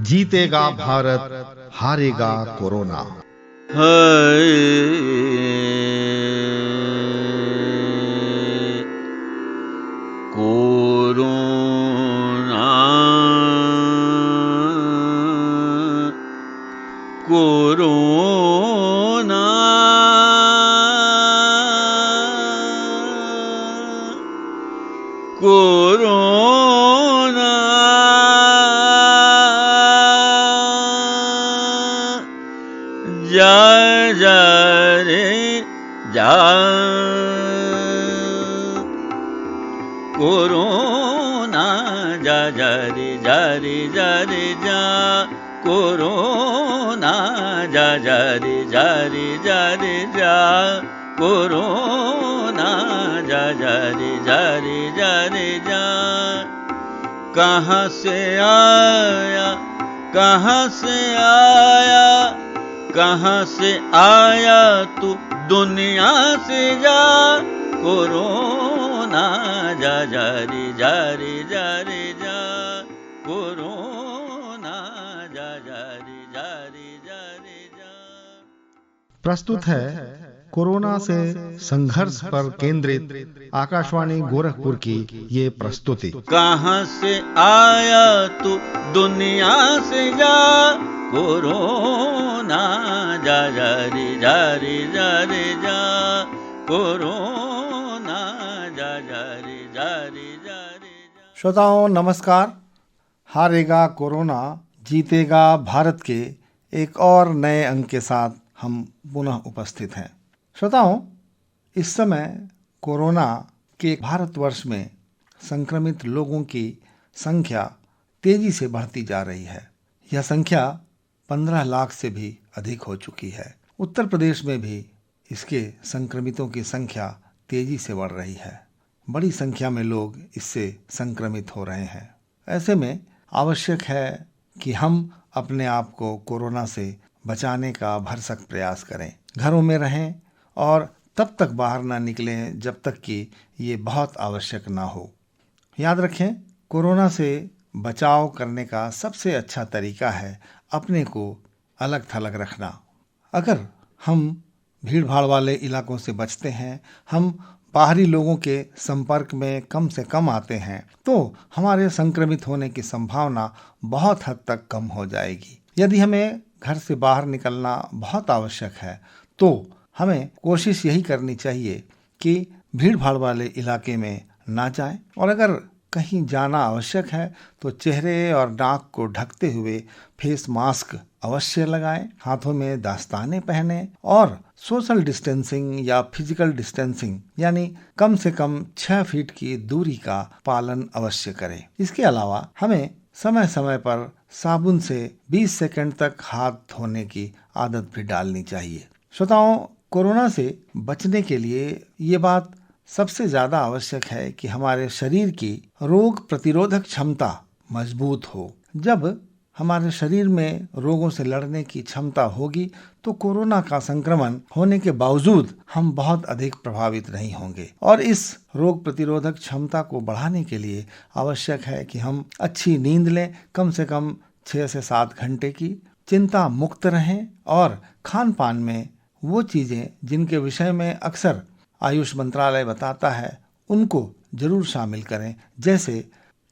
जीतेगा भारत, हारेगा corona. Corona corona corona जा जा रे जा, कोरोना जा जा रे जा रे जा रे जा, कोरोना जा जा रे जा रे जा रे जा, कोरोना जा जा रे जा रे जा रे जा। कहाँ से आया, कहाँ से आया, कहाँ से आया तू दुनिया से जा, कोरोना जा जा रे जा रे जा रे जा, कोरोना जा जा रे जा रे जा रे जा। प्रस्तुत है कोरोना से संघर्ष पर केंद्रित आकाशवाणी गोरखपुर की ये प्रस्तुति। कहाँ से आया तू दुनिया से जा, कोरोना जा जा रे जा रे जा रे जा, कोरोना जा जा रे जा रे जा रे जा। श्रोताओं नमस्कार। हारेगा कोरोना, जीतेगा भारत के एक और नए अंक के साथ हम पुनः उपस्थित हैं। श्रोताओं, इस समय कोरोना के भारतवर्ष में संक्रमित लोगों की संख्या तेजी से बढ़ती जा रही है। यह संख्या 15 लाख से भी अधिक हो चुकी है। उत्तर प्रदेश में भी इसके संक्रमितों की संख्या तेजी से बढ़ रही है। बड़ी संख्या में लोग इससे संक्रमित हो रहे हैं। ऐसे में आवश्यक है कि हम अपने आप को कोरोना से बचाने का भरसक प्रयास करें। घरों में रहें और तब तक बाहर ना निकलें जब तक कि ये बहुत आवश्यक ना हो। याद रखें, कोरोना से बचाव करने का सबसे अच्छा तरीका है अपने को अलग थलग रखना। अगर हम भीड़ भाड़ वाले इलाकों से बचते हैं, हम बाहरी लोगों के संपर्क में कम से कम आते हैं, तो हमारे संक्रमित होने की संभावना बहुत हद तक कम हो जाएगी। यदि हमें घर से बाहर निकलना बहुत आवश्यक है तो हमें कोशिश यही करनी चाहिए कि भीड़ भाड़ वाले इलाके में ना जाएं, और अगर कहीं जाना आवश्यक है तो चेहरे और नाक को ढकते हुए फेस मास्क अवश्य लगाएं, हाथों में दस्ताने पहने और सोशल डिस्टेंसिंग या फिजिकल डिस्टेंसिंग यानी कम से कम 6 फीट की दूरी का पालन अवश्य करें। इसके अलावा हमें समय समय पर साबुन से 20 सेकंड तक हाथ धोने की आदत भी डालनी चाहिए। श्रोताओं, कोरोना से बचने के लिए ये बात सबसे ज्यादा आवश्यक है कि हमारे शरीर की रोग प्रतिरोधक क्षमता मजबूत हो। जब हमारे शरीर में रोगों से लड़ने की क्षमता होगी तो कोरोना का संक्रमण होने के बावजूद हम बहुत अधिक प्रभावित नहीं होंगे। और इस रोग प्रतिरोधक क्षमता को बढ़ाने के लिए आवश्यक है कि हम अच्छी नींद लें, कम से कम 6 से 7 घंटे की, चिंता मुक्त रहें और खान पान में वो चीजें जिनके विषय में अक्सर आयुष मंत्रालय बताता है उनको जरूर शामिल करें, जैसे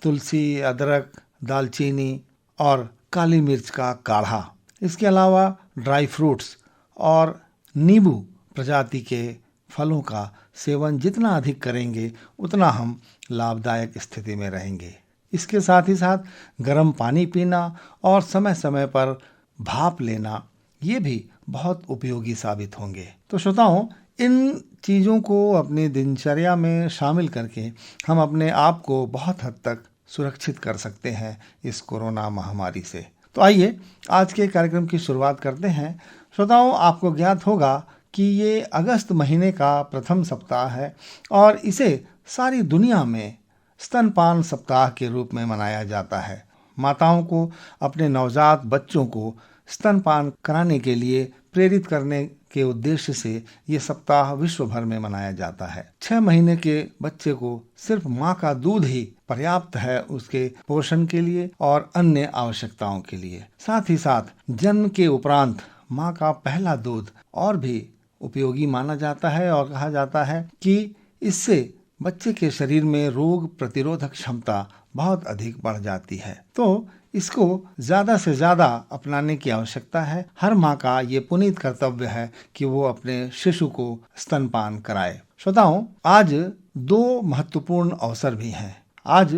तुलसी, अदरक, दालचीनी और काली मिर्च का काढ़ा। इसके अलावा ड्राई फ्रूट्स और नींबू प्रजाति के फलों का सेवन जितना अधिक करेंगे उतना हम लाभदायक स्थिति में रहेंगे। इसके साथ ही साथ गर्म पानी पीना और समय समय पर भाप लेना ये भी बहुत उपयोगी साबित होंगे। तो श्रोताओं, इन चीज़ों को अपनी दिनचर्या में शामिल करके हम अपने आप को बहुत हद तक सुरक्षित कर सकते हैं इस कोरोना महामारी से। तो आइए आज के कार्यक्रम की शुरुआत करते हैं। श्रोताओं, आपको ज्ञात होगा कि ये अगस्त महीने का प्रथम सप्ताह है और इसे सारी दुनिया में स्तनपान सप्ताह के रूप में मनाया जाता है। माताओं को अपने नवजात बच्चों को स्तनपान कराने के लिए प्रेरित करने के उद्देश्य से ये सप्ताह विश्व भर में मनाया जाता है। 6 महीने के बच्चे को सिर्फ माँ का दूध ही पर्याप्त है उसके पोषण के लिए और अन्य आवश्यकताओं के लिए। साथ ही साथ जन्म के उपरांत माँ का पहला दूध और भी उपयोगी माना जाता है और कहा जाता है कि इससे बच्चे के शरीर में रोग प्रतिरोधक क्षमता बहुत अधिक बढ़ जाती है। तो इसको ज्यादा से ज्यादा अपनाने की आवश्यकता है। हर माँ का ये पुनीत कर्तव्य है कि वो अपने शिशु को स्तनपान कराए। श्रोताओं, आज 2 महत्वपूर्ण अवसर भी हैं। आज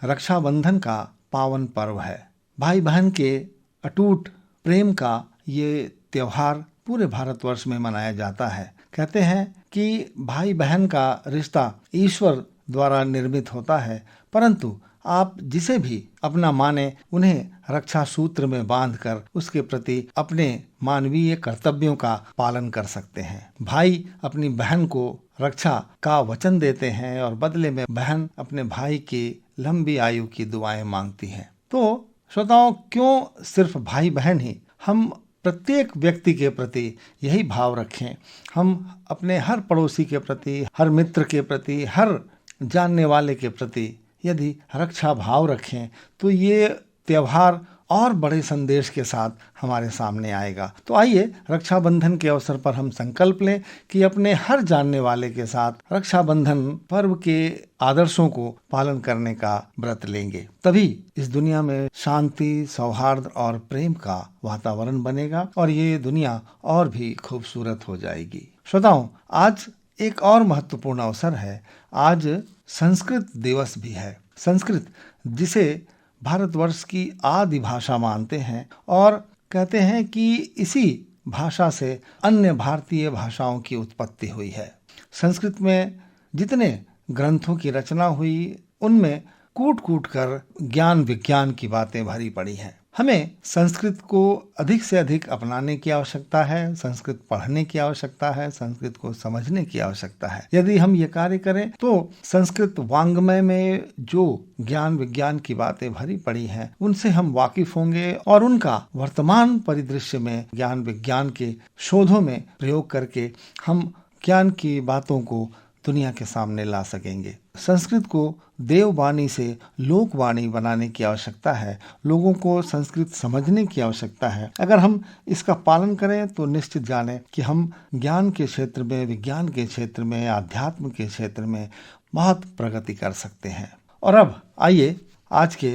रक्षाबंधन का पावन पर्व है। भाई बहन के अटूट प्रेम का ये त्योहार पूरे भारतवर्ष में मनाया जाता है। कहते हैं कि भाई बहन का रिश्ता ईश्वर द्वारा निर्मित होता है, परंतु आप जिसे भी अपना माने उन्हें रक्षा सूत्र में बांधकर उसके प्रति अपने मानवीय कर्तव्यों का पालन कर सकते हैं। भाई अपनी बहन को रक्षा का वचन देते हैं और बदले में बहन अपने भाई की लंबी आयु की दुआएं मांगती है। तो श्रोताओं, क्यों सिर्फ भाई बहन ही, हम प्रत्येक व्यक्ति के प्रति यही भाव रखें। हम अपने हर पड़ोसी के प्रति, हर मित्र के प्रति, हर जानने वाले के प्रति यदि रक्षा भाव रखें तो ये त्योहार और बड़े संदेश के साथ हमारे सामने आएगा। तो आइए रक्षाबंधन के अवसर पर हम संकल्प लें कि अपने हर जानने वाले के साथ रक्षाबंधन पर्व के आदर्शों को पालन करने का व्रत लेंगे। तभी इस दुनिया में शांति, सौहार्द और प्रेम का वातावरण बनेगा और ये दुनिया और भी खूबसूरत हो जाएगी। श्रोताओं, आज एक और महत्वपूर्ण अवसर है। आज संस्कृत दिवस भी है। संस्कृत, जिसे भारतवर्ष की आदि भाषा मानते हैं और कहते हैं कि इसी भाषा से अन्य भारतीय भाषाओं की उत्पत्ति हुई है। संस्कृत में जितने ग्रंथों की रचना हुई उनमें कूट कूट कर ज्ञान विज्ञान की बातें भरी पड़ी हैं। हमें संस्कृत को अधिक से अधिक अपनाने की आवश्यकता है, संस्कृत पढ़ने की आवश्यकता है, संस्कृत को समझने की आवश्यकता है। यदि हम ये कार्य करें तो संस्कृत वाङ्मय में जो ज्ञान विज्ञान की बातें भरी पड़ी हैं उनसे हम वाकिफ होंगे और उनका वर्तमान परिदृश्य में ज्ञान विज्ञान के शोधों में प्रयोग करके हम ज्ञान की बातों को दुनिया के सामने ला सकेंगे। संस्कृत को देववाणी से लोकवाणी बनाने की आवश्यकता है। लोगों को संस्कृत समझने की आवश्यकता है। अगर हम इसका पालन करें तो निश्चित जाने कि हम ज्ञान के क्षेत्र में, विज्ञान के क्षेत्र में, आध्यात्म के क्षेत्र में बहुत प्रगति कर सकते हैं। और अब आइए आज के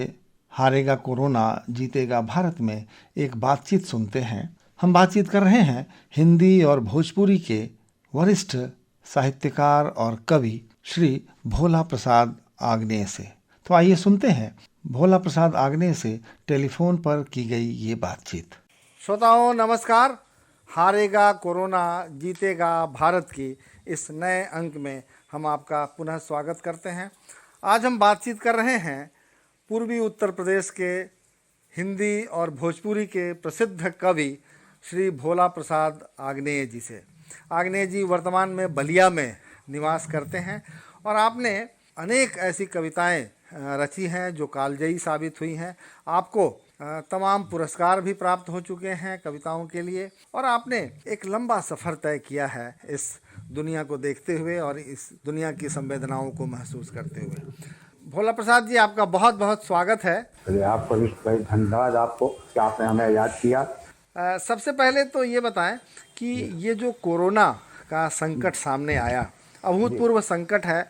हारेगा कोरोना जीतेगा भारत में एक बातचीत सुनते हैं। हम बातचीत कर रहे हैं हिंदी और भोजपुरी के वरिष्ठ साहित्यकार और कवि श्री भोला प्रसाद आग्नेय से। तो आइए सुनते हैं भोला प्रसाद आग्नेय से टेलीफोन पर की गई ये बातचीत। श्रोताओं नमस्कार। हारेगा कोरोना जीतेगा भारत की इस नए अंक में हम आपका पुनः स्वागत करते हैं। आज हम बातचीत कर रहे हैं पूर्वी उत्तर प्रदेश के हिंदी और भोजपुरी के प्रसिद्ध कवि श्री भोला प्रसाद आग्नेय जी से। आग्नेय जी वर्तमान में बलिया में निवास करते हैं और आपने अनेक ऐसी कविताएं रची हैं जो कालजयी साबित हुई हैं। आपको तमाम पुरस्कार भी प्राप्त हो चुके हैं कविताओं के लिए और आपने एक लंबा सफ़र तय किया है इस दुनिया को देखते हुए और इस दुनिया की संवेदनाओं को महसूस करते हुए। भोला प्रसाद जी, आपका बहुत बहुत स्वागत है। आपको धन्यवाद आपको कि आपने हमें याद किया। सबसे पहले तो ये बताएं कि ये जो कोरोना का संकट सामने आया, अभूतपूर्व संकट है।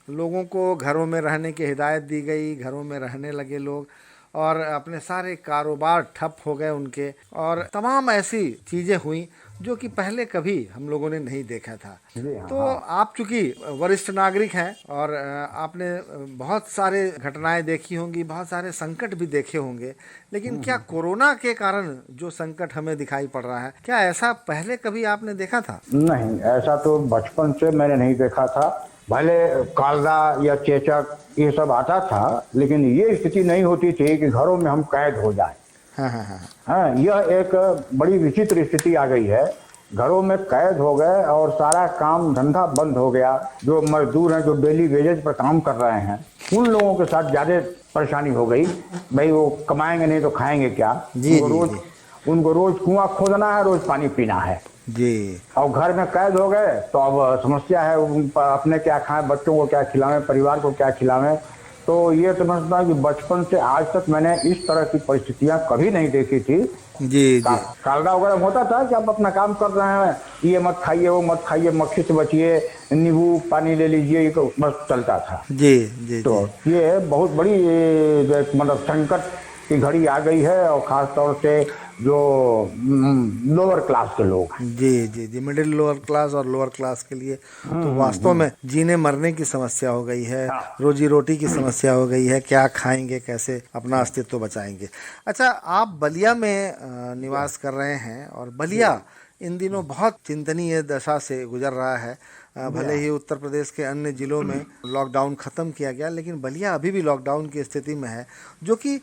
लोगों को घरों में रहने की हिदायत दी गई, घरों में रहने लगे लोग और अपने सारे कारोबार ठप हो गए उनके और तमाम ऐसी चीज़ें हुई जो कि पहले कभी हम लोगों ने नहीं देखा था। तो आप चूँकि वरिष्ठ नागरिक हैं और आपने बहुत सारे घटनाएं देखी होंगी, बहुत सारे संकट भी देखे होंगे, लेकिन क्या कोरोना के कारण जो संकट हमें दिखाई पड़ रहा है, क्या ऐसा पहले कभी आपने देखा था? नहीं, ऐसा तो बचपन से मैंने नहीं देखा था। भले कालरा या चेचक ये सब आता था, लेकिन ये स्थिति नहीं होती थी कि घरों में हम कैद हो जाए। हाँ, यह एक बड़ी विचित्र स्थिति आ गई है। घरों में कैद हो गए और सारा काम धंधा बंद हो गया। जो मजदूर हैं, जो डेली वेजेज पर काम कर रहे हैं, उन लोगों के साथ ज़्यादा परेशानी हो गई। भाई वो कमाएंगे नहीं तो खाएंगे क्या? उनको रोज कुआं खोदना है, रोज पानी पीना है जी। और घर में कैद हो गए तो अब समस्या है, अपने क्या खाएं, बच्चों को क्या खिलाएं, परिवार को क्या खिलाएं। तो ये समझता है कि बचपन से आज तक मैंने इस तरह की परिस्थितियां कभी नहीं देखी थी। जी जी। कालरा वगैरह होता था कि आप अपना काम कर रहे हैं, ये मत खाइए वो मत खाइए, मक्खी से बचिए, नींबू पानी ले लीजिए, ये तो बस चलता था। जी जी। तो ये बहुत बड़ी मतलब संकट की घड़ी आ गई है, और खास तौर से जो लोअर क्लास के लोग हैं। जी जी जी, मिडिल लोअर क्लास और लोअर क्लास के लिए तो वास्तव में जीने मरने की समस्या हो गई है, रोजी रोटी की समस्या हो गई है, क्या खाएंगे, कैसे अपना अस्तित्व बचाएंगे। अच्छा, आप बलिया में निवास कर रहे हैं और बलिया इन दिनों बहुत चिंतनीय दशा से गुजर रहा है। भले ही उत्तर प्रदेश के अन्य जिलों में लॉकडाउन ख़त्म किया गया, लेकिन बलिया अभी भी लॉकडाउन की स्थिति में है, जो कि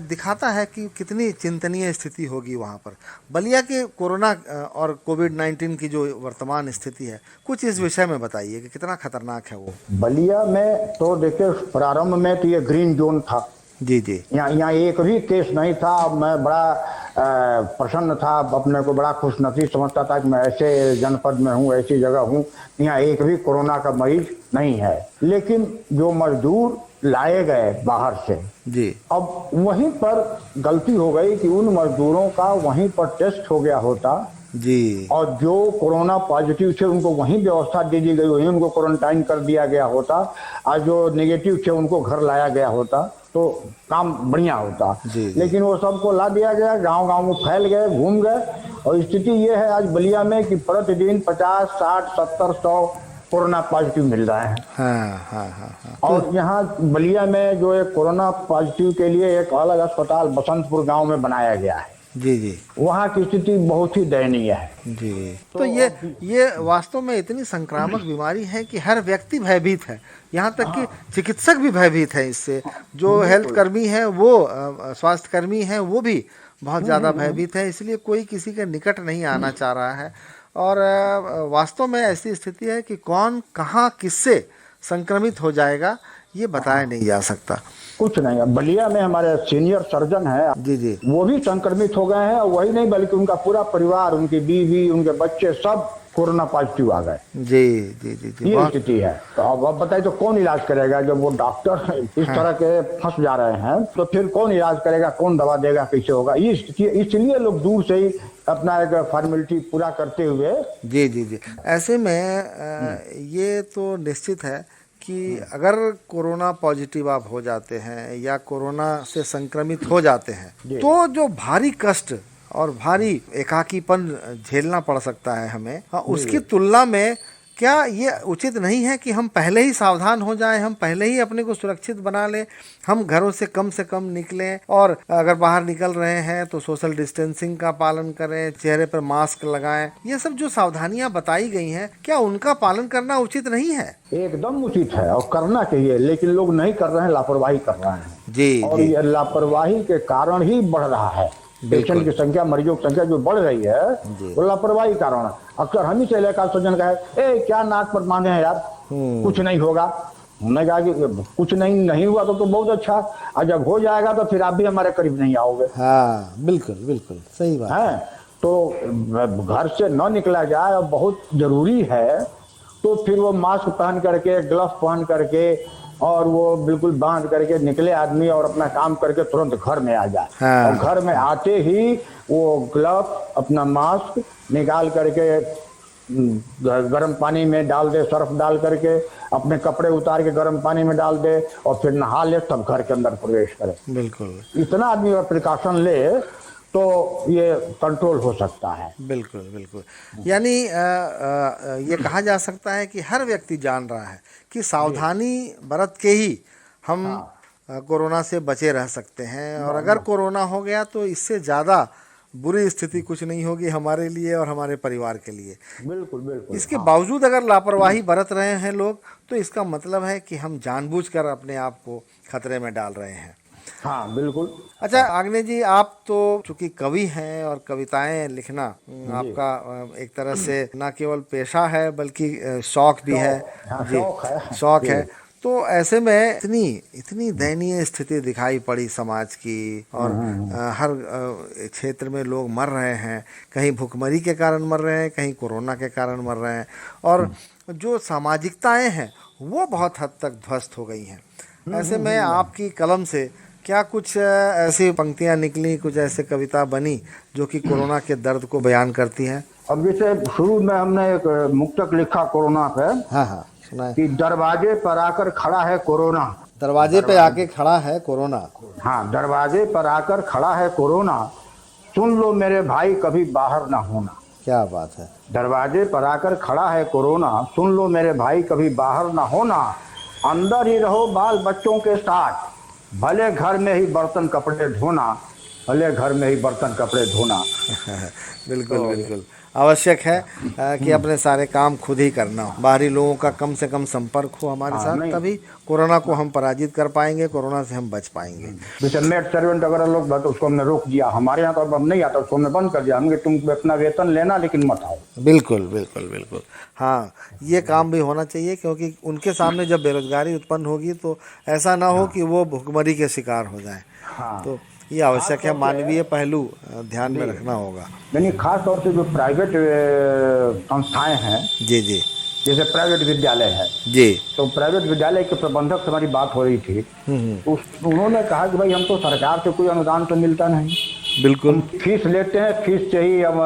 दिखाता है कि कितनी चिंतनीय स्थिति होगी वहाँ पर। बलिया के कोरोना और कोविड-19 की जो वर्तमान स्थिति है, कुछ इस विषय में बताइए कि कितना खतरनाक है वो। बलिया में तो देखिए प्रारंभ में तो ये ग्रीन जोन था। जी जी। यहाँ एक भी केस नहीं था। मैं बड़ा प्रसन्न था, अपने को बड़ा खुशनसीब समझता था कि मैं ऐसे जनपद में हूँ, ऐसी जगह हूँ, यहाँ एक भी कोरोना का मरीज नहीं है। लेकिन जो मजदूर लाए गए बाहर से जी, अब वहीं पर गलती हो गई कि उन मजदूरों का वहीं पर टेस्ट हो गया होता जी, और जो कोरोना पॉजिटिव थे उनको वहीं व्यवस्था दे दी गई, वहीं उनको क्वारंटाइन कर दिया गया होता, और जो नेगेटिव थे उनको घर लाया गया होता तो काम बढ़िया होता। जी, जी। लेकिन वो सबको ला दिया गया, गांव गांव में फैल गए, घूम गए, और स्थिति ये है आज बलिया में कि प्रतिदिन 50, 60, 70, 100 कोरोना पॉजिटिव मिल रहे हैं। हाँ हाँ हाँ हाँ। और यहाँ बलिया में जो एक कोरोना पॉजिटिव के लिए एक अलग अस्पताल बसंतपुर गांव में बनाया गया है। जी जी वहाँ की स्थिति बहुत ही दयनीय है। जी। तो ये वास्तव में इतनी संक्रामक बीमारी है कि हर व्यक्ति भयभीत है, यहाँ तक कि चिकित्सक भी भयभीत है इससे। जो हेल्थ कर्मी है वो स्वास्थ्य कर्मी है वो भी बहुत ज़्यादा भयभीत है, इसलिए कोई किसी के निकट नहीं आना चाह रहा है। और वास्तव में ऐसी स्थिति है कि कौन कहाँ किससे संक्रमित हो जाएगा ये बताया नहीं जा सकता। कुछ नहीं। अब बलिया में हमारे सीनियर सर्जन है, जी जी, वो भी संक्रमित हो गए हैं, और वही नहीं बल्कि उनका पूरा परिवार, उनकी बीवी, उनके बच्चे सब कोरोना पॉजिटिव आ गए। जी जी जी जी, ये स्थिति है। तो अब बताइए तो कौन इलाज करेगा? जब वो डॉक्टर इस तरह के फंस जा रहे हैं तो फिर कौन इलाज करेगा, कौन दवा देगा, कैसे होगा? ये स्थिति, इसलिए लोग दूर से ही अपना एक फॉर्मेलिटी पूरा करते हुए। जी जी जी। ऐसे में ये तो निश्चित है कि अगर कोरोना पॉजिटिव आप हो जाते हैं या कोरोना से संक्रमित हो जाते हैं तो जो भारी कष्ट और भारी एकाकीपन झेलना पड़ सकता है हमें, उसकी तुलना में क्या ये उचित नहीं है कि हम पहले ही सावधान हो जाएं, हम पहले ही अपने को सुरक्षित बना लें, हम घरों से कम निकलें, और अगर बाहर निकल रहे हैं तो सोशल डिस्टेंसिंग का पालन करें, चेहरे पर मास्क लगाएं। ये सब जो सावधानियां बताई गई हैं, क्या उनका पालन करना उचित नहीं है? एकदम उचित है और करना चाहिए, लेकिन लोग नहीं कर रहे हैं, लापरवाही कर रहे हैं। जी, और ये लापरवाही के कारण ही बढ़ रहा है। पेशेंट की संख्या, मरीजों की संख्या जो बढ़ रही है वो लापरवाही कारण है। अक्सर हम ही से लेकर सज्जन कहे, ए क्या नाक पर बांधे हैं यार, कुछ नहीं होगा। हमने कहा कि कुछ नहीं हुआ तो बहुत अच्छा, और जब हो जाएगा तो फिर आप भी हमारे करीब नहीं आओगे। हाँ, बिल्कुल बिल्कुल सही बात है। तो घर से न निकला जाए और बहुत जरूरी है तो फिर वो मास्क पहन करके, ग्लव्स पहन करके, और वो बिल्कुल बांध करके निकले आदमी और अपना काम करके तुरंत घर में आ जाए। हाँ। और घर में आते ही वो ग्लव, अपना मास्क निकाल करके गर्म पानी में डाल दे, सर्फ डाल करके अपने कपड़े उतार के गर्म पानी में डाल दे और फिर नहा ले, तब घर के अंदर प्रवेश करे। बिल्कुल, इतना आदमी अगर प्रिकॉशन ले तो ये कंट्रोल हो सकता है। बिल्कुल बिल्कुल। यानी ये कहा जा सकता है कि हर व्यक्ति जान रहा है कि सावधानी बरत के ही हम कोरोना से बचे रह सकते हैं, और अगर कोरोना हो गया तो इससे ज़्यादा बुरी स्थिति कुछ नहीं होगी हमारे लिए और हमारे परिवार के लिए। बिल्कुल बिल्कुल। इसके बावजूद अगर लापरवाही बरत रहे हैं लोग, तो इसका मतलब है कि हम जानबूझकर अपने आप को खतरे में डाल रहे हैं। हाँ बिल्कुल। अच्छा आग्नेय जी, आप तो चूंकि कवि हैं और कविताएं लिखना आपका एक तरह से न केवल पेशा है बल्कि शौक भी है। हाँ, जी, शौक है। शौक है। तो ऐसे में इतनी दयनीय स्थिति दिखाई पड़ी समाज की, और हर क्षेत्र में लोग मर रहे हैं, कहीं भुखमरी के कारण मर रहे हैं, कहीं कोरोना के कारण मर रहे हैं, और जो सामाजिकताएं हैं वो बहुत हद तक ध्वस्त हो गई हैं। ऐसे में आपकी कलम से क्या कुछ ऐसी पंक्तियां निकली, कुछ ऐसे कविता बनी जो कि कोरोना के दर्द को बयान करती हैं? अब जैसे शुरू में हमने एक मुक्तक लिखा कोरोना पे। हाँ सुनाए। कि दरवाजे पर आकर खड़ा है कोरोना। दरवाजे पे आके खड़ा है कोरोना। हाँ, दरवाजे पर आकर खड़ा है कोरोना, सुन लो मेरे भाई कभी बाहर ना होना। क्या बात है। दरवाजे पर आकर खड़ा है कोरोना, सुन लो मेरे भाई कभी बाहर ना होना, अंदर ही रहो बाल बच्चों के साथ, भले घर में ही बर्तन कपड़े धोना, भले घर में ही बर्तन कपड़े धोना। बिल्कुल बिल्कुल आवश्यक है कि अपने सारे काम खुद ही करना हो, बाहरी लोगों का कम से कम संपर्क हो हमारे साथ, तभी कोरोना को हम पराजित कर पाएंगे, कोरोना से हम बच पाएंगे। जैसे मेड सर्वेंट अगर लोग तो उसको हमने रोक दिया, हमारे यहाँ तो अब नहीं आता, उसको हमने बंद कर दिया, हमने तुम अपना वेतन लेना लेकिन मत आओ। बिल्कुल बिल्कुल बिल्कुल हाँ, ये काम भी होना चाहिए, क्योंकि उनके सामने जब बेरोजगारी उत्पन्न होगी तो ऐसा ना हो कि वो भुखमरी के शिकार हो जाए। हाँ। तो ये आवश्यक है, मानवीय पहलू ध्यान में रखना होगा। यानी खास तौर से जो प्राइवेट संस्थाएं हैं, जी जी, जैसे प्राइवेट विद्यालय है जी, तो प्राइवेट विद्यालय के प्रबंधक से हमारी बात हो रही थी। उन्होंने कहा कि भाई हम तो सरकार से कोई अनुदान तो मिलता नहीं, बिल्कुल फीस लेते हैं, फीस से ही हम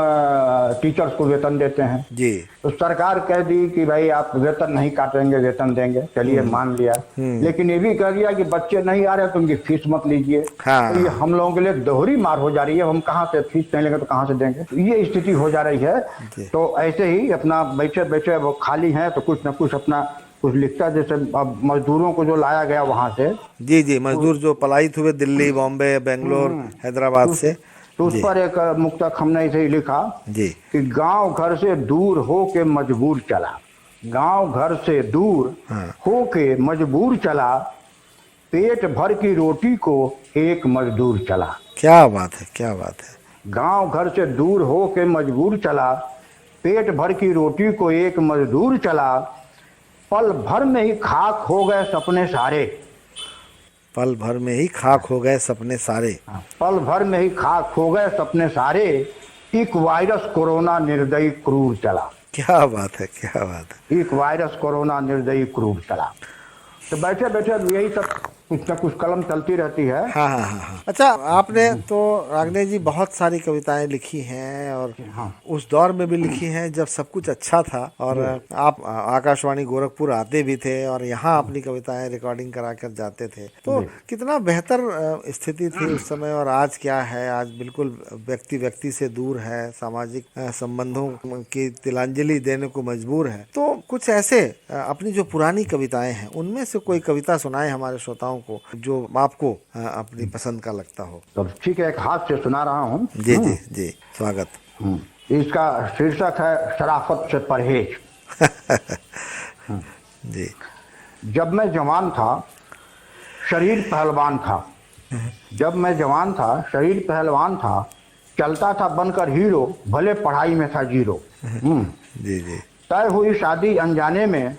टीचर्स को वेतन देते हैं। जी, तो सरकार कह दी कि भाई आप वेतन नहीं काटेंगे, वेतन देंगे, चलिए मान लिया, लेकिन ये भी कह दिया कि बच्चे नहीं आ रहे तो उनकी फीस मत लीजिए। हाँ। तो ये हम लोगों के लिए दोहरी मार हो जा रही है, हम कहाँ से फीस नहीं लेंगे तो कहाँ से देंगे, तो ये स्थिति हो जा रही है। तो ऐसे ही अपना बैठे बैठे वो खाली हैं तो कुछ न कुछ अपना कुछ लिखता है। जैसे अब मजदूरों को जो लाया गया वहां से, जी जी, मजदूर जो पलायित हुए दिल्ली, बॉम्बे, बेंगलोर, हैदराबाद से, तो उस पर एक मुक्तक हमने ऐसे ही लिखा जी, कि गांव घर से दूर हो के मजबूर चला, गांव घर से दूर हो के मजबूर चला, पेट भर की रोटी को एक मजदूर चला। क्या बात है, क्या बात है। गांव घर से दूर हो के मजबूर चला, पेट भर की रोटी को एक मजदूर चला, पल भर में ही खाक हो गए सपने सारे। पल भर में ही खाक हो गए सपने सारे। पल भर में ही खाक हो गए सपने सारे, एक वायरस कोरोना निर्दयी क्रूर चला। क्या बात है, क्या बात है। एक वायरस कोरोना निर्दयी क्रूर चला। तो बैठे बैठे यही सब कुछ न कुछ कलम चलती रहती है। हाँ हाँ हाँ हाँ। अच्छा, आपने तो रागने जी बहुत सारी कविताएं लिखी हैं, और उस दौर में भी लिखी हैं जब सब कुछ अच्छा था, और आप आकाशवाणी गोरखपुर आते भी थे और यहाँ अपनी कविताएं रिकॉर्डिंग करा कर जाते थे। तो कितना बेहतर स्थिति थी उस समय, और आज क्या है? आज बिल्कुल व्यक्ति व्यक्ति से दूर है, सामाजिक संबंधों की तिलांजलि देने को मजबूर है। तो कुछ ऐसे अपनी जो पुरानी कविताएं हैं उनमें से कोई कविता सुनाए हमारे श्रोताओं को जो आपको अपनी पसंद का लगता हो। तो ठीक है, एक हाथ से सुना रहा हूँ। जी जी जी, स्वागत। इसका शीर्षक है शराफत से परहेज। जी। जब मैं जवान था शरीर पहलवान था, जब मैं जवान था शरीर पहलवान था, चलता था बनकर हीरो, भले पढ़ाई में था जीरो। जी जी। तय हुई शादी अनजाने में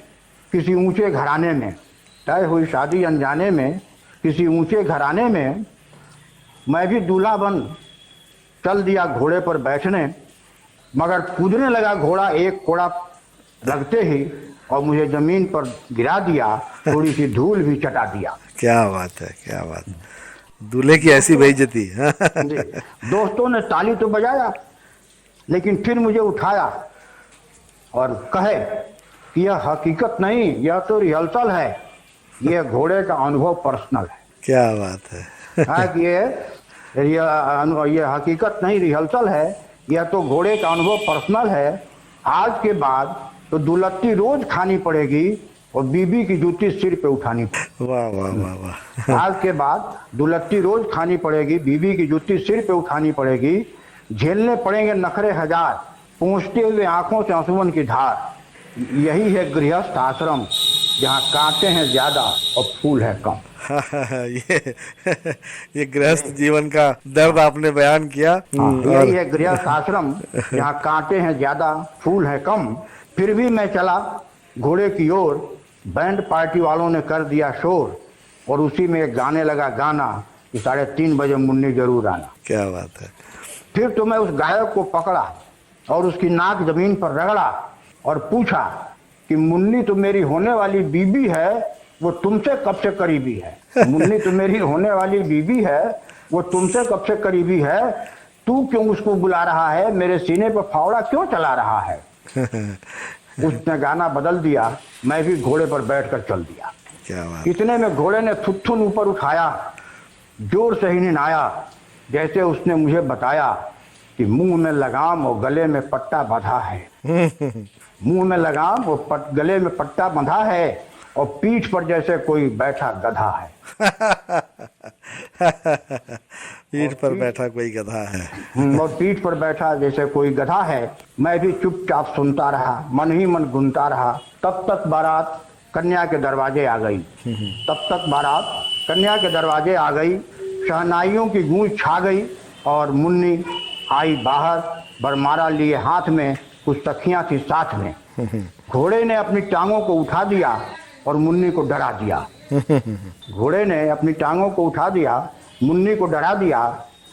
किसी ऊंचे घराने में, तय हुई शादी अनजाने में किसी ऊंचे घराने में, मैं भी दूल्हा बन चल दिया घोड़े पर बैठने, मगर कूदने लगा घोड़ा एक कोड़ा लगते ही, और मुझे जमीन पर गिरा दिया, थोड़ी सी धूल भी चटा दिया। क्या बात है, क्या बात है। दूल्हे की ऐसी बेइज्जती। दोस्तों ने ताली तो बजाया, लेकिन फिर मुझे उठाया और कहे कि यह हकीकत नहीं, यह तो रिहर्सल है, यह घोड़े का अनुभव पर्सनल है। क्या बात है। हाँ, कि ये हकीकत नहीं रिहर्सल है, यह तो घोड़े का अनुभव पर्सनल है। आज के बाद तो दुलत्ती रोज खानी पड़ेगी और बीबी की जूती सिर पे उठानी पड़ेगी। वाह वाह वाह वाह। आज के बाद दुलत्ती रोज खानी पड़ेगी, बीबी की जूती सिर पे उठानी पड़ेगी, झेलने पड़ेंगे नखरे हजार, पहुंचते हुए आंखों से आंसुओं की धार। यही है गृहस्थ आश्रम, जहाँ कांटे हैं ज्यादा और फूल है कम। ये गृहस्थ जीवन का दर्द आपने बयान किया। यही है गृहस्थ आश्रम, जहाँ कांटे हैं ज्यादा फूल है कम। फिर भी मैं चला घोड़े की ओर, बैंड पार्टी वालों ने कर दिया शोर और उसी में एक गाने लगा गाना कि 3:30 बजे मुन्नी जरूर आना। क्या बात है। फिर तो मैं उस गायक को पकड़ा और उसकी नाक जमीन पर रगड़ा और पूछा कि मुन्नी तो मेरी होने वाली बीबी है, वो तुमसे कब से करीबी है। मुन्नी तो मेरी होने वाली बीबी है, वो तुमसे कब से करीबी है, तू क्यों उसको बुला रहा है, मेरे सीने पर फावड़ा क्यों चला रहा है। उसने गाना बदल दिया, मैं भी घोड़े पर बैठकर चल दिया। क्या बात। इतने में घोड़े ने थुथुन ऊपर उठाया, जोर से ही निनाया, जैसे उसने मुझे बताया कि मुंह में लगाम और गले में पट्टा बंधा है। मुंह में लगाम और गले में पट्टा बंधा है और पीठ पर जैसे कोई बैठा गधा है। पीठ पर बैठा कोई गधा है। और पीठ पर बैठा जैसे कोई गधा है। मैं भी चुपचाप सुनता रहा, मन ही मन गुनता रहा। तब तक बारात कन्या के दरवाजे आ गई। तब तक बारात कन्या के दरवाजे आ गई। शहनाइयों की गूंज छा गई और मुन्नी आई बाहर, बरमारा लिए हाथ में, कुछ सखियां थी साथ में। घोड़े ने अपनी टांगों को उठा दिया और मुन्नी को डरा दिया। घोड़े ने अपनी टांगों को उठा दिया, मुन्नी को डरा दिया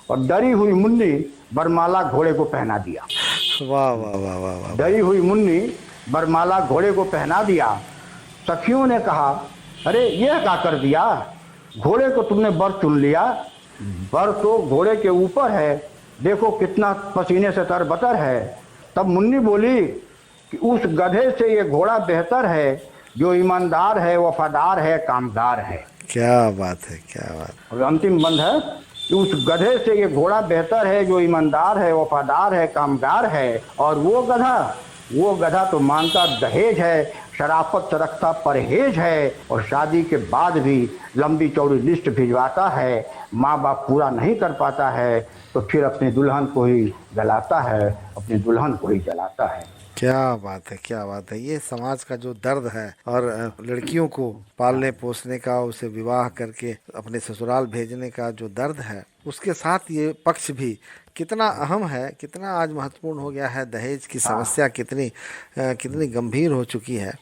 और डरी हुई मुन्नी बरमाला घोड़े को पहना दिया। वाह वाह वाह वाह वाह। डरी हुई मुन्नी बरमाला घोड़े को पहना दिया। सखियों ने कहा, अरे यह क्या कर दिया, घोड़े को तुमने बर चुन लिया, बर तो घोड़े के ऊपर है, देखो कितना पसीने से तरबतर है। तब मुन्नी बोली कि उस गधे से ये घोड़ा बेहतर है, जो ईमानदार है, वफादार है, कामदार है। क्या बात है, क्या बात। और अंतिम बंद है कि उस गधे से ये घोड़ा बेहतर है, जो ईमानदार है, वफादार है, कामगार है। और वो गधा तो मानता दहेज है, शराफत से रखता परहेज है और शादी के बाद भी लंबी चौड़ी लिस्ट भिजवाता है। माँ बाप पूरा नहीं कर पाता है तो फिर अपनी दुल्हन को ही जलाता है, अपनी दुल्हन को ही जलाता है। क्या बात है, क्या बात है। ये समाज का जो दर्द है और लड़कियों को पालने पोसने का, उसे विवाह करके अपने ससुराल भेजने का जो दर्द है, उसके साथ ये पक्ष भी कितना अहम है, कितना आज महत्वपूर्ण हो गया है। दहेज की समस्या कितनी गंभीर हो चुकी है।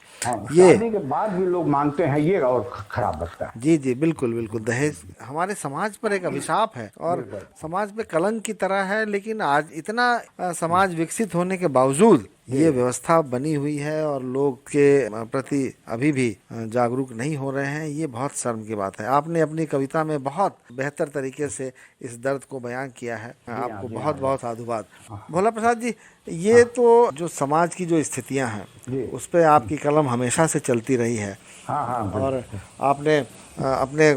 ये शादी के बाद भी लोग मांगते हैं, ये और खराब लगता है। जी जी, बिल्कुल बिल्कुल। दहेज हमारे समाज पर एक अभिशाप है और समाज पे कलंक की तरह है। लेकिन आज इतना समाज विकसित होने के बावजूद ये व्यवस्था बनी हुई है और लोग के प्रति अभी भी जागरूक नहीं हो रहे हैं। ये बहुत शर्म की बात है। आपने अपनी कविता में बहुत बेहतर तरीके से इस दर्द को बयां किया है। आपको बहुत बहुत साधुवाद। भोला प्रसाद जी, ये तो जो समाज की जो स्थितियां हैं उस पर आपकी कलम हमेशा से चलती रही है। और आपने अपने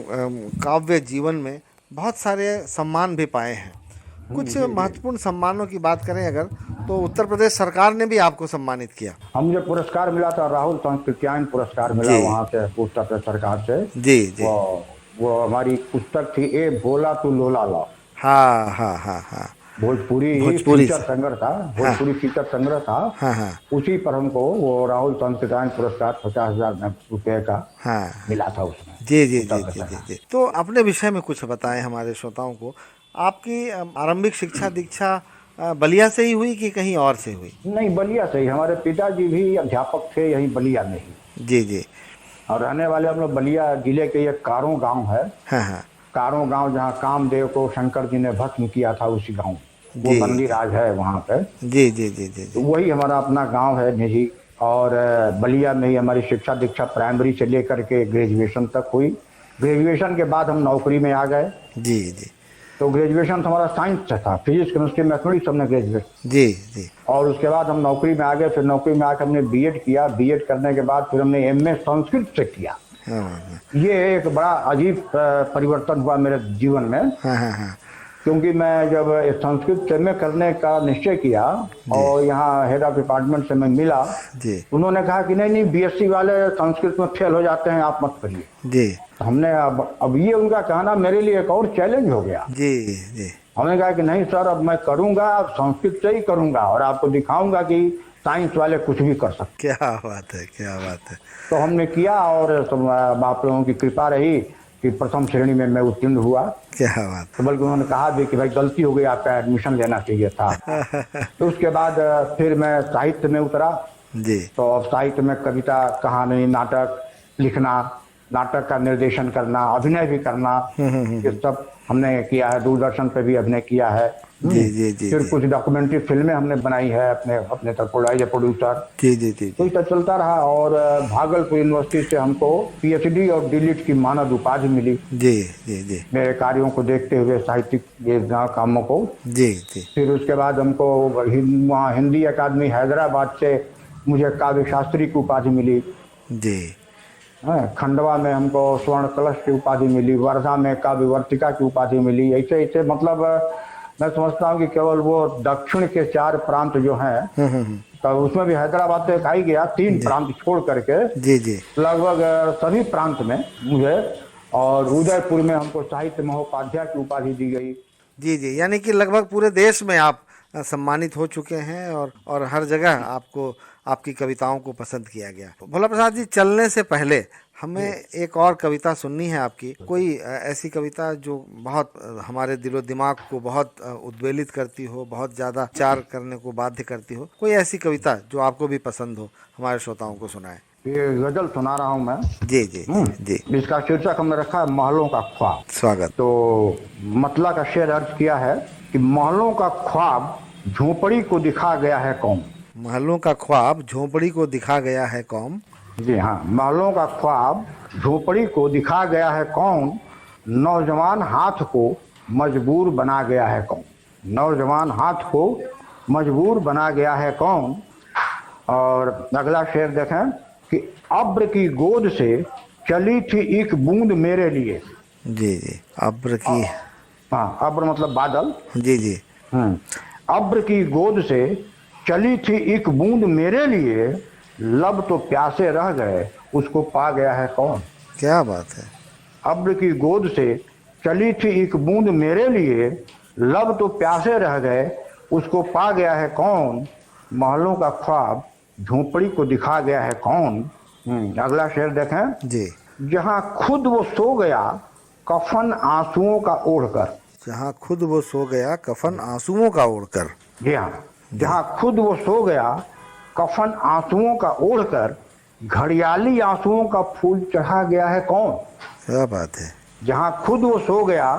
काव्य जीवन में बहुत सारे सम्मान भी पाए हैं। कुछ महत्वपूर्ण सम्मानों की बात करें अगर, तो उत्तर प्रदेश सरकार ने भी आपको सम्मानित किया। हम मुझे पुरस्कार मिला था, राहुल सांस्कृत्यायन पुरस्कार मिला वहाँ से, उत्तर प्रदेश सरकार से। जी जी। वो हमारी पुस्तक थी, ए भोला तू लोला ला। हाँ हाँ हाँ हाँ। भोजपुरी फीचर संग्रह था, भोजपुरी फीचर संग्रह था। हाँ हाँ। उसी पर हमको वो राहुल सांस्कृत्यायन पुरस्कार 50,000 रुपए का मिला था उसमें। जी जी जी जी जी। तो अपने विषय में कुछ बताएं हमारे श्रोताओं को। आपकी आरंभिक शिक्षा दीक्षा बलिया से ही हुई कि कहीं और से हुई? नहीं, बलिया से ही। हमारे पिताजी भी अध्यापक थे यहीं बलिया में ही। जी जी। और रहने वाले हम लोग बलिया जिले के एक कारों गांव है। हाँ हाँ। कारों गांव, जहाँ कामदेव को शंकर जी ने भस्म किया था, उसी गांव वो मंदिर आज है वहाँ पे। जी जी जी जी। तो वही हमारा अपना गांव है निजी। और बलिया में ही हमारी शिक्षा दीक्षा प्राइमरी से लेकर के ग्रेजुएशन तक हुई। ग्रेजुएशन के बाद हम नौकरी में आ गए। जी जी। तो ग्रेजुएशन हमारा साइंस से था, फिजिक्स केमिस्ट्री मैथमेटिक्स हमने ग्रेजुएट। जी जी। और उसके बाद हम नौकरी में आ गए। फिर नौकरी में आकर हमने बीएड किया। बीएड करने के बाद फिर हमने एमए संस्कृत से किया। ये एक बड़ा अजीब परिवर्तन हुआ मेरे जीवन में। क्योंकि मैं जब संस्कृत में करने का निश्चय किया और यहाँ हेड ऑफ डिपार्टमेंट से मैं मिला, उन्होंने कहा कि नहीं बीएससी वाले संस्कृत में फेल हो जाते हैं, आप मत करिए। जी। हमने अब ये उनका कहना मेरे लिए एक और चैलेंज हो गया। जी जी। हमने कहा कि नहीं सर, अब मैं करूंगा, संस्कृत से ही करूंगा और आपको दिखाऊंगा कि साइंस वाले कुछ भी कर सकते। क्या बात है, क्या बात है। तो हमने किया और आप लोगों की कृपा रही कि प्रथम श्रेणी में मैं उत्तीर्ण हुआ। क्या बात। तो बल्कि उन्होंने कहा भी कि भाई गलती हो गई, आपका एडमिशन लेना चाहिए था। तो उसके बाद फिर मैं साहित्य में उतरा। जी। तो अब साहित्य में कविता, कहानी, नाटक लिखना, नाटक का निर्देशन करना, अभिनय भी करना, ये सब हमने किया है। दूरदर्शन पे भी अभिनय किया है। जी जी जी फिर जी कुछ डॉक्यूमेंट्री फिल्में हमने बनाई है अपने अपने तरफ एज ए प्रोड्यूसर। जी जी जी तो इतना चलता रहा और भागलपुर यूनिवर्सिटी से हमको पीएचडी और डीलिट की मानद उपाधि मिली जी जी जी मेरे कार्यों को देखते हुए, साहित्यिक ये कामों को। जी जी फिर उसके बाद हमको वहाँ हिंदी अकादमी हैदराबाद से मुझे काव्य शास्त्री की उपाधि मिली। जी खंडवा में हमको स्वर्ण कलश की उपाधि मिली, वर्धा में काव्य वर्तिका की उपाधि मिली। ऐसे ऐसे मतलब मैं समझता हूँ कि केवल वो दक्षिण के 4 प्रांत जो हैं, तो उसमें भी हैदराबाद तो एक आ ही गया, 3 प्रांत छोड़ करके जी जी लगभग सभी प्रांत में मुझे, और उदयपुर में हमको साहित्य महोपाध्याय की उपाधि दी गई। जी जी, यानी कि लगभग पूरे देश में आप सम्मानित हो चुके हैं और हर जगह आपको आपकी कविताओं को पसंद किया गया। भोला प्रसाद जी, चलने से पहले हमें एक और कविता सुननी है आपकी। कोई ऐसी कविता जो बहुत हमारे दिलो दिमाग को बहुत उद्वेलित करती हो, बहुत ज़्यादा विचार करने को बाध्य करती हो, कोई ऐसी कविता जो आपको भी पसंद हो, हमारे श्रोताओं को सुनाए। ये गजल सुना रहा हूँ मैं। जी जी जी। इसका शीर्षक हमने रखा है महलों का ख्वाब। स्वागत। तो मतला का शेर अर्ज किया है कि महलों का ख्वाब झोपड़ी को दिखा गया है कौन। महलों का ख्वाब झोपड़ी को दिखा गया है कौन। जी हाँ, महलों का ख्वाब झोपड़ी को दिखा गया है कौन, नौजवान हाथ को मजबूर बना गया है कौन। नौजवान हाथ को मजबूर बना गया है कौन। और अगला शेर देखें कि अब्र की गोद से चली थी एक बूंद मेरे लिए। जी जी, अब्र की, हाँ, अब्र मतलब बादल। जी जी। अब्र की गोद से चली थी एक बूंद मेरे लिए, लब तो प्यासे रह गए उसको पा गया है कौन। क्या बात है। अब्र की गोद से चली थी एक बूंद मेरे लिए, लब तो प्यासे रह गए उसको पा गया है कौन। महलों का ख्वाब झोपड़ी को दिखा गया है कौन। अगला शेर देखें जी। जहाँ खुद वो सो गया कफन आंसुओं का ओढ़कर। जहाँ खुद वो सो गया कफन आंसुओं का ओढ़कर। जी हाँ, जहाँ खुद वो सो गया कफन आंसुओं का ओढ़कर, घड़ियाली आंसुओं का फूल चढ़ा गया है कौन। क्या बात है। जहाँ खुद वो सो गया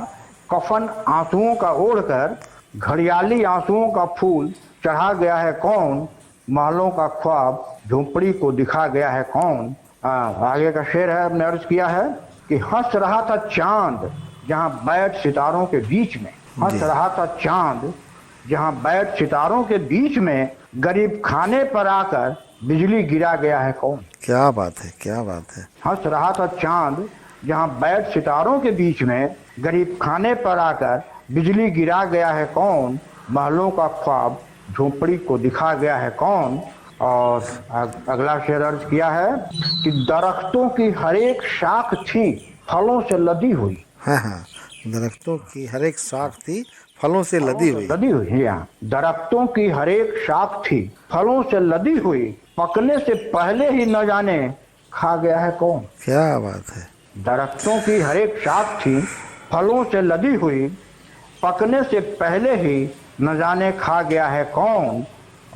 कफन आंसुओं का ओढ़कर, घड़ियाली आंसुओं का फूल चढ़ा गया है कौन। महलों का ख्वाब झोपड़ी को दिखा गया है कौन। आगे का शेर है, हमने अर्ज किया है कि हंस रहा था चांद जहाँ बैठ सितारों के बीच में। हंस रहा था चांद जहाँ बैठ सितारों के बीच में, गरीब खाने पर आकर बिजली गिरा गया है कौन। क्या बात है, क्या बात है। हंस रहा था चांद जहाँ बैठ सितारों के बीच में, गरीब खाने पर आकर बिजली गिरा गया है कौन। महलों का ख्वाब झोपड़ी को दिखा गया है कौन। और अगला शेर अर्ज किया है कि दरख्तों की हर एक शाख थी फलों से लदी हुई। हाँ हाँ, दरख्तों की हर एक शाख थी फलों से लदी हुई। लदी हुई, हाँ, दरख्तों की हर एक शाख थी फलों से लदी हुई, पकने से पहले ही न जाने खा गया है कौन। क्या बात है। दरख्तों की हर एक शाख थी फलों से लदी हुई, पकने से पहले ही न जाने खा गया है कौन।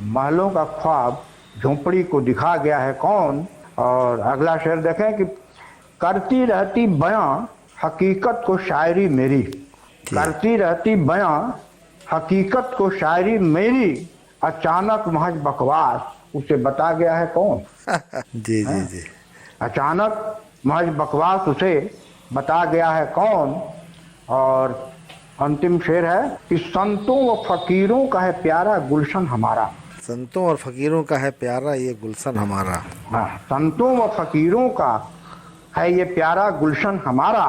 महलों का ख्वाब झोपड़ी को दिखा गया है कौन। और अगला शेर देखें कि करती रहती बयां हकीकत को शायरी मेरी। करती रहती बयां हकीकत को शायरी मेरी, अचानक महज बकवास उसे बता गया है कौन। जी जी जी। अचानक महज बकवास उसे बता गया है कौन। और अंतिम शेर है कि संतों व फकीरों का है प्यारा गुलशन हमारा। संतों और फकीरों का है प्यारा ये गुलशन हमारा। हाँ, संतों व फकीरों का है ये प्यारा गुलशन हमारा,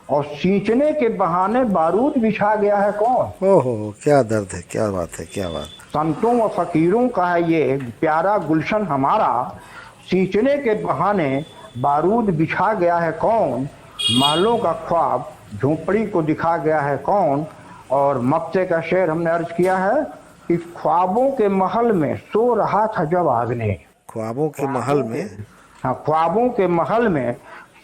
और सींचने के बहाने बारूद बिछा गया है कौन। ओहो, क्या दर्द है, क्या बात है, क्या बात। संतों व फकीरों का है ये प्यारा गुलशन हमारा, सींचने के बहाने बारूद बिछा गया है कौन। महलों का ख्वाब झोपड़ी को दिखा गया है कौन। और मक्ते का शेर हमने अर्ज किया है कि ख्वाबों के महल में सो रहा था जब आग्ने। ख्वाबों के महल में, हाँ, ख्वाबों के महल में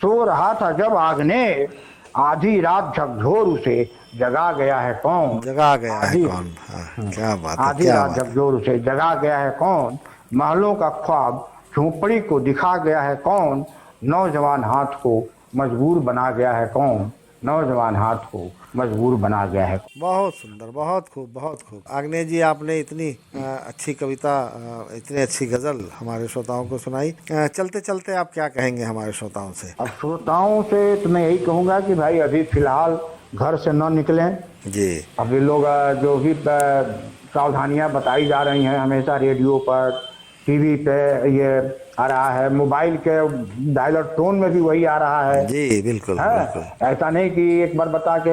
सो रहा था जब आग्ने, आधी रात झकझोर उसे जगा गया है कौन। जगा गया है कौन। हाँ, क्या बात है, आधी रात झकझोर उसे जगा गया है कौन। महलों का ख्वाब झोपड़ी को दिखा गया है कौन। नौजवान हाथ को मजबूर बना गया है कौन, नौजवान हाथ को मजबूर बना गया है। बहुत सुंदर, बहुत खूब, बहुत खूब। आग्नेय जी, आपने इतनी अच्छी कविता, इतनी अच्छी गजल हमारे श्रोताओं को सुनाई। चलते चलते आप क्या कहेंगे हमारे श्रोताओं से? अब श्रोताओं से तो मैं यही कहूँगा कि भाई अभी फिलहाल घर से न निकलें जी। अभी लोग जो भी सावधानियां बताई जा रही हैं हमेशा रेडियो पर, टीवी पे ये आ रहा है, मोबाइल के डायलर टोन में भी वही आ रहा है। जी बिल्कुल, है? बिल्कुल। ऐसा नहीं कि एक बार बता के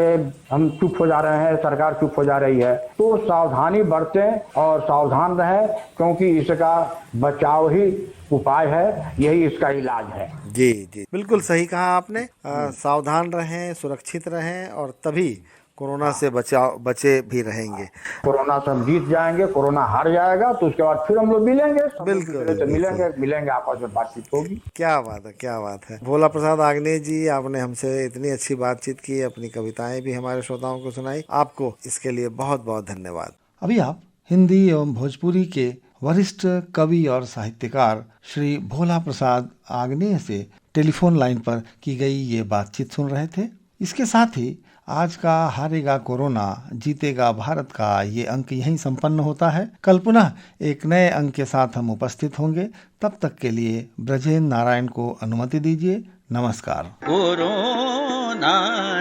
हम चुप हो जा रहे हैं, सरकार चुप हो जा रही है। तो सावधानी बरतें और सावधान रहें, क्योंकि इसका बचाव ही उपाय है, यही इसका इलाज है। जी जी, बिल्कुल सही कहा आपने। सावधान रहें, सुरक्षित रहें और तभी कोरोना से बचे भी रहेंगे। कोरोना से हम जीत जाएंगे, कोरोना हार जाएगा तो उसके बाद फिर हम लोग मिलेंगे, बिल्कुल, मिलेंगे आपस में बातचीत होगी। क्या बात है, क्या बात है। भोला प्रसाद आग्नेय जी, आपने हमसे इतनी अच्छी बातचीत की, अपनी कविताएं भी हमारे श्रोताओं को सुनाई। आपको इसके लिए बहुत बहुत धन्यवाद। अभी आप हिंदी एवं भोजपुरी के वरिष्ठ कवि और साहित्यकार श्री भोला प्रसाद आग्नेय से टेलीफोन लाइन पर की गई ये बातचीत सुन रहे थे। इसके साथ ही आज का हारेगा कोरोना जीतेगा भारत का ये अंक यहीं संपन्न होता है। कल पुनः एक नए अंक के साथ हम उपस्थित होंगे। तब तक के लिए ब्रजेंद्र नारायण को अनुमति दीजिए। नमस्कार। कोरोना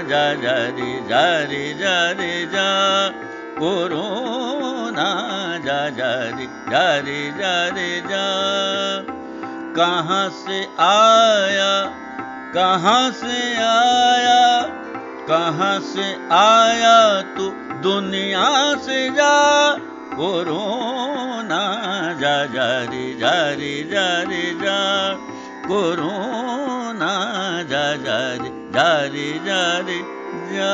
जा जा रे जा रे जा रे जा, कोरोना जा जा रे जा रे जा रे जा। कहाँ से आया, कहाँ से आया, कहाँ से आया तू दुनिया से जा, कोरोना जा जा रे जा रे जा रे जा, कोरोना जा जा रे जा रे जा रे जा।